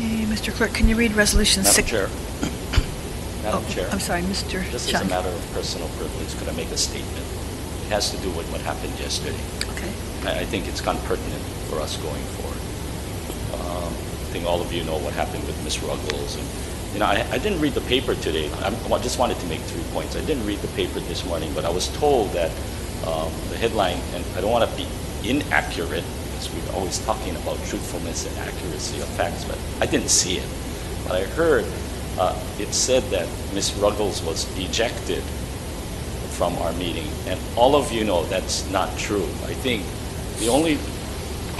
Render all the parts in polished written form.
Okay, Mr. Clerk, can you read Resolution Madam 6? Chair. Madam Chair. I'm sorry, Mr. Just Chung. as a matter of personal privilege, could I make a statement? It has to do with what happened yesterday. Okay. I think it's kind of pertinent for us going forward. I think all of you know what happened with Ms. Ruggles. And, you know, I didn't read the paper today. I just wanted to make 3 points. I didn't read the paper this morning, but I was told that the headline, and I don't want to be inaccurate, because we're always talking about truthfulness and accuracy of facts, but I didn't see it. But I heard it said that Ms. Ruggles was ejected from our meeting, and all of you know that's not true. I think the only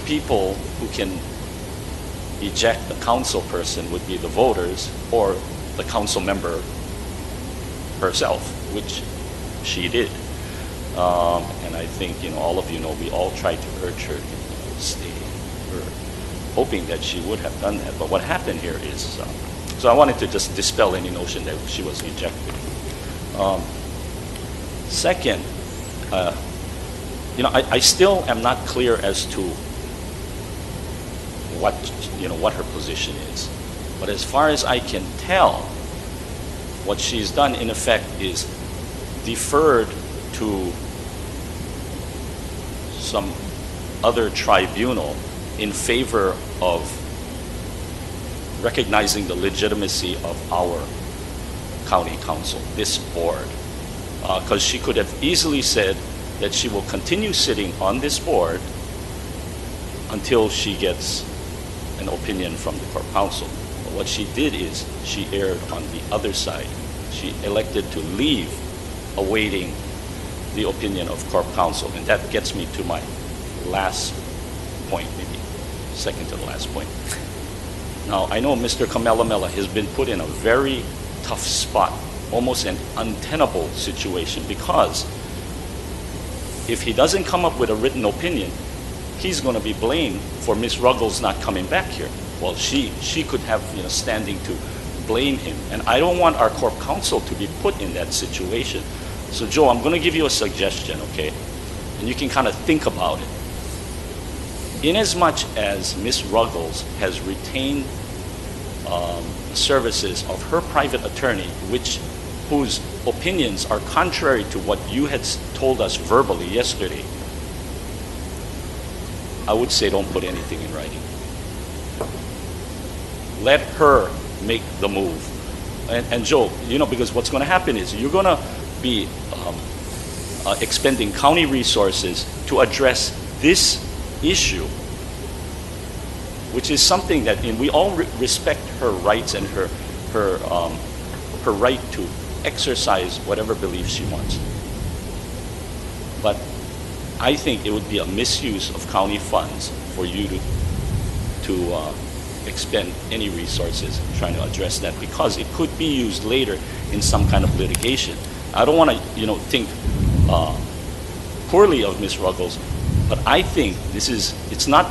people who can eject a council person would be the voters or the council member herself, which she did. And I think, you know, all of you know, we all tried to urge her to stay. We're hoping that she would have done that. But what happened here is, so I wanted to just dispel any notion that she was ejected. Second, you know, I still am not clear as to what her position is. But as far as I can tell, what she's done in effect is deferred to some other tribunal in favor of recognizing the legitimacy of our county council, this board. Because she could have easily said that she will continue sitting on this board until she gets an opinion from the Corp Council. But what she did is she erred on the other side. She elected to leave awaiting the opinion of Corp Council. And that gets me to my last point, maybe second to the last point. Now, I know Mr. Kamehameha has been put in a very tough spot, almost an untenable situation, because if he doesn't come up with a written opinion, he's going to be blamed for Ms. Ruggles not coming back here. Well, she could have, you know, standing to blame him. And I don't want our Corp Council to be put in that situation. So, Joe, I'm going to give you a suggestion, okay? And you can kind of think about it. Inasmuch as Ms. Ruggles has retained services of her private attorney, whose opinions are contrary to what you had told us verbally yesterday, I would say don't put anything in writing. Let her make the move. And Joe, you know, because what's going to happen is you're going to be expending county resources to address this issue, which is something that, and we all respect her rights and her right to exercise whatever beliefs she wants. But I think it would be a misuse of county funds for you to expend any resources trying to address that, because it could be used later in some kind of litigation. I don't want to, you know, think poorly of Ms. Ruggles, but I think it's not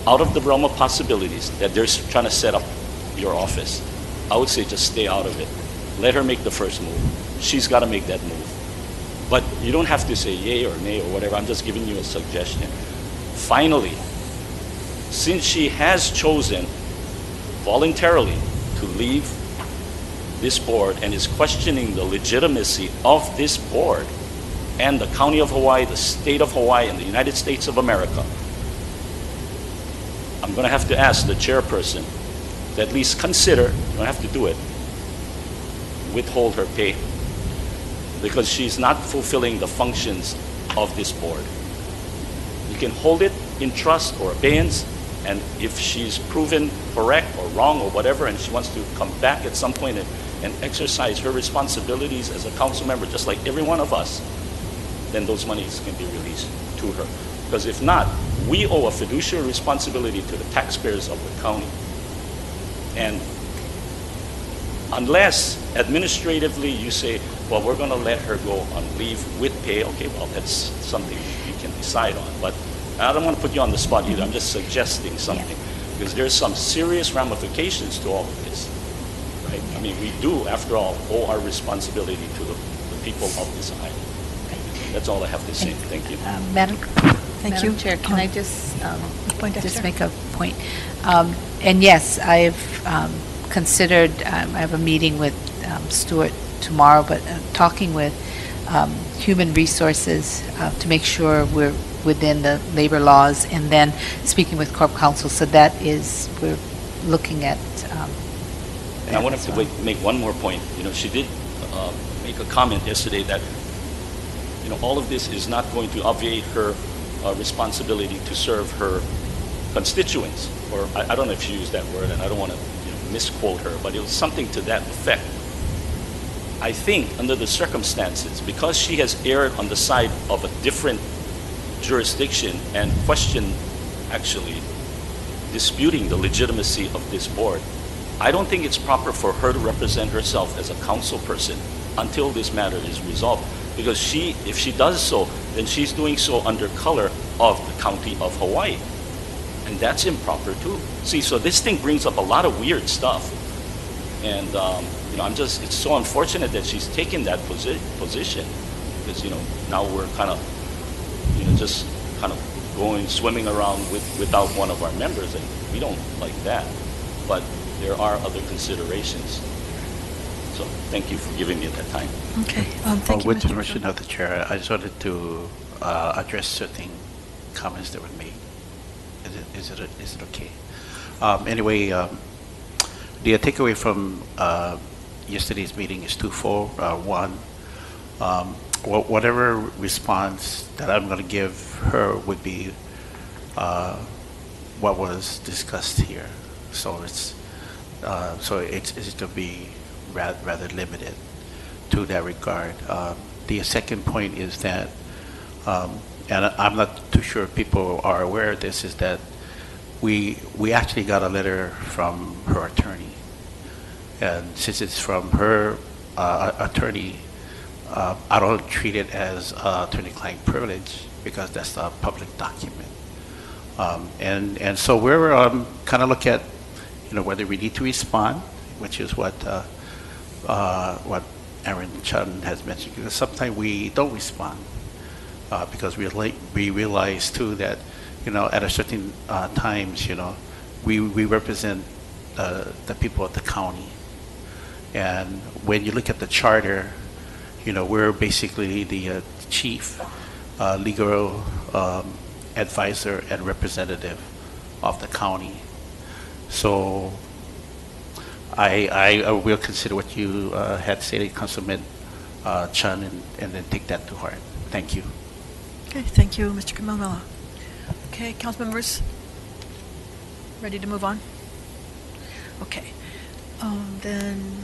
out of the realm of possibilities that they're trying to set up your office. I would say just stay out of it. Let her make the first move. She's got to make that move. But you don't have to say yay or nay or whatever. I'm just giving you a suggestion. Finally, since she has chosen voluntarily to leave this board and is questioning the legitimacy of this board and the County of Hawaii, the State of Hawaii, and the United States of America, I'm going to have to ask the chairperson to at least consider, you don't have to do it, withhold her pay, because she's not fulfilling the functions of this board. You can hold it in trust or abeyance, and if she's proven correct or wrong or whatever, and she wants to come back at some point and exercise her responsibilities as a council member, just like every one of us, then those monies can be released to her. Because if not, we owe a fiduciary responsibility to the taxpayers of the county. And unless administratively you say, well, we're going to let her go on leave with pay, okay, well, that's something you can decide on. But I don't want to put you on the spot either. I'm just suggesting something, because there's some serious ramifications to all of this, right? I mean, we do, after all, owe our responsibility to the people of this island. That's all I have to say. Thank you. Madam Thank Madam you. Chair, can I just Poindexter? make a point? And yes, I've considered, I have a meeting with Stuart tomorrow, but talking with human resources to make sure we're within the labor laws, and then speaking with Corp Counsel. So that is, we're looking at. And I wanted to make one more point. You know, she did make a comment yesterday that, you know, all of this is not going to obviate her responsibility to serve her constituents. Or I don't know if she used that word, and I don't want to misquote her, but it was something to that effect. I think under the circumstances, because she has erred on the side of a different jurisdiction and questioned, actually, disputing the legitimacy of this board, I don't think it's proper for her to represent herself as a council person until this matter is resolved. Because if she does so, then she's doing so under color of the county of Hawaii. And that's improper too. See, so this thing brings up a lot of weird stuff. And, you know, it's so unfortunate that she's taken that position. Because, you know, now we're kind of, you know, just kind of swimming around without one of our members. And we don't like that. But there are other considerations. So thank you for giving me that time. Okay. Thank you, With Mr. permission Chung. of the chair, I just wanted to address certain comments that were made. Is it okay? Anyway, the takeaway from yesterday's meeting is twofold. One, whatever response that I'm going to give her would be what was discussed here. So it's to be rather limited to that regard. The second point is that, and I'm not too sure people are aware of this, is that we actually got a letter from her attorney, and since it's from her attorney, I don't treat it as attorney-client privilege because that's a public document, and so we're kind of look at, you know, whether we need to respond, which is what Aaron Chung has mentioned. Because sometimes we don't respond because we realize too that, you know, at a certain times, you know, we represent the people of the county, and when you look at the charter, you know, we're basically the chief legal advisor and representative of the county. So I will consider what you had said, Councilman Chung, and then take that to heart. Thank you. Okay, thank you, Mr. Kamamela. Okay, council members, ready to move on? Okay, then